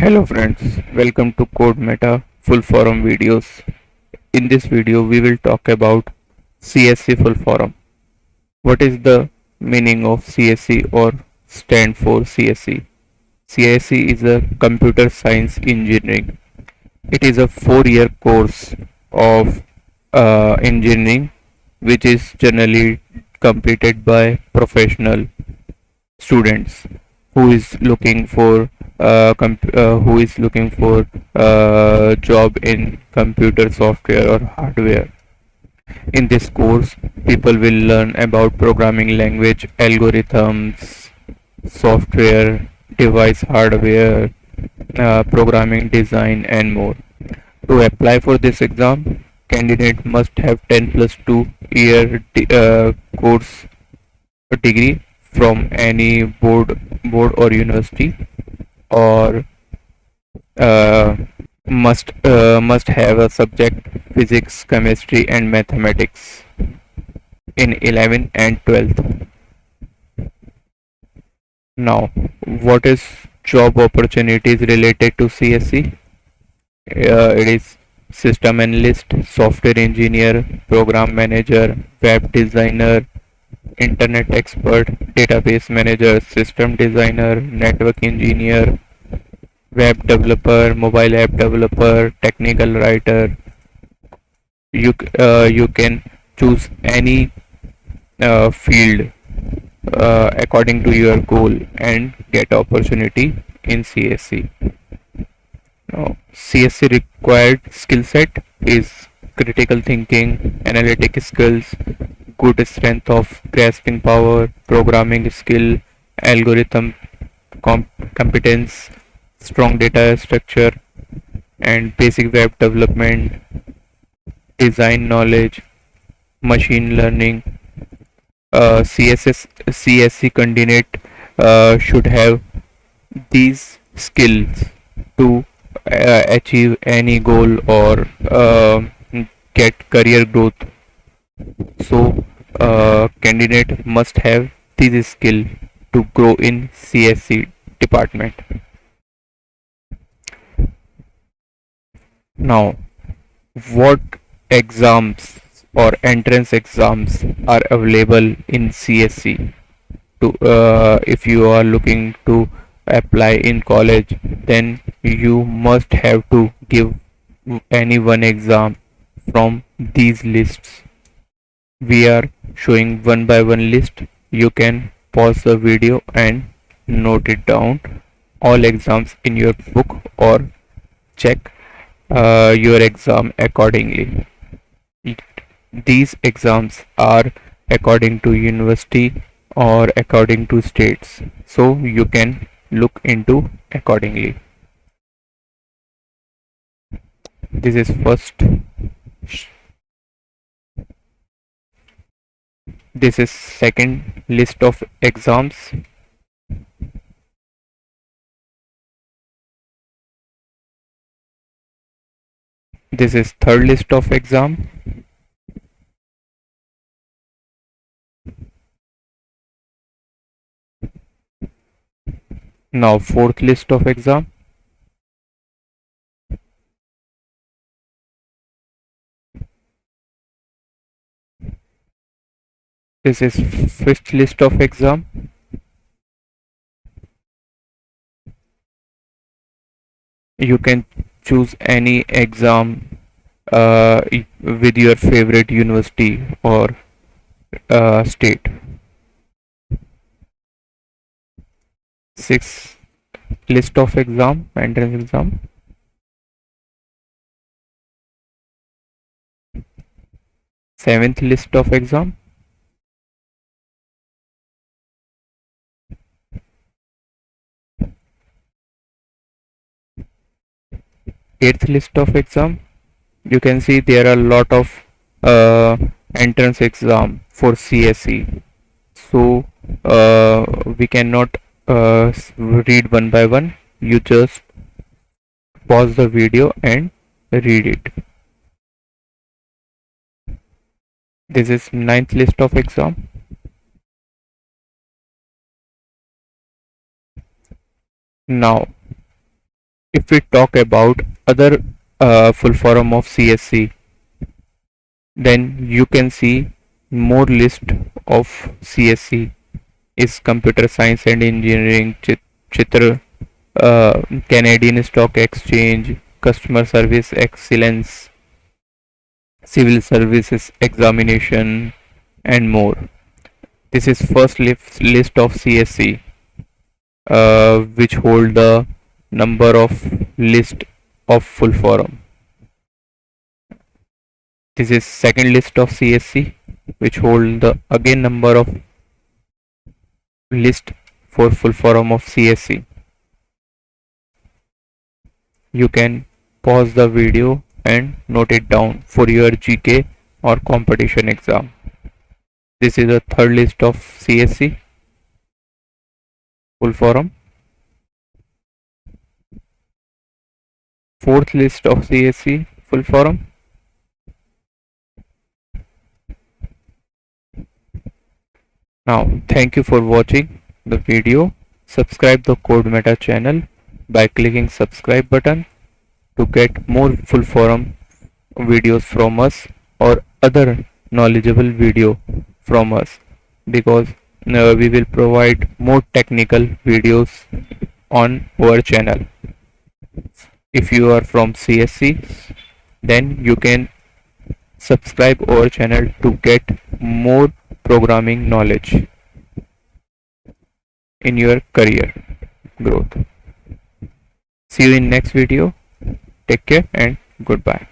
Hello friends, welcome to Code Meta Full Forum videos. In this video we will talk about CSE Full Forum. What is the meaning of CSE or stand for CSE? CSE is a computer science engineering. It is a 4-year course of engineering which is generally completed by professional students who is looking for job in computer software or hardware. In this course, people will learn about programming language, algorithms, software, device hardware, programming design, and more. To apply for this exam, candidate must have 10 plus 2 year course degree from any board or university, or uh, must have a subject physics, chemistry, and mathematics in 11th and 12th. Now, what is job opportunities related to CSE? It is system analyst, software engineer, program manager, web designer, internet expert, database manager, system designer, network engineer, web developer, mobile app developer, technical writer. You can choose any field according to your goal and get opportunity in CSE. Now, CSE required skill set is critical thinking, analytic skills, good strength of grasping power, programming skill, algorithm competence, strong data structure, and basic web development, design knowledge, machine learning. CSE candidate should have these skills to achieve any goal or get career growth. So, candidate must have this skill to grow in CSE department. Now, what exams or entrance exams are available in CSE? To if you are looking to apply in college, then you must have to give any one exam from these lists. We are showing one by one list. You can pause the video and note it down, all exams in your book, or check your exam accordingly. These exams are according to university or according to states, so you can look into accordingly. This is first. This is second list of exams. This is third list of exam. Now fourth list of exam. This is fifth list of exam. You can choose any exam with your favorite university or state. Sixth list of exam, entrance exam. Seventh list of exam. Eighth list of exam. You can see there are a lot of entrance exam for CSE, so we cannot read one by one. You just pause the video and read it. This is ninth list of exam. Now If we talk about other full form of CSE, then you can see more list of CSE is Computer Science and Engineering, Chitra, Canadian Stock Exchange, Customer Service Excellence, Civil Services Examination, and more. This is first list of CSE, which hold the number of list of full form. This is second list of CSE, which hold the again number of list for full form of CSE. You can pause the video and note it down for your GK or competition exam. This is the third list of CSE full form. Fourth list of CSE full form. Now, thank you for watching the video. Subscribe the Code Meta channel by clicking subscribe button to get more full form videos from us or other knowledgeable video from us, because we will provide more technical videos on our channel. If you are from CSE, then you can subscribe our channel to get more programming knowledge in your career growth. See you in next video. Take care and goodbye.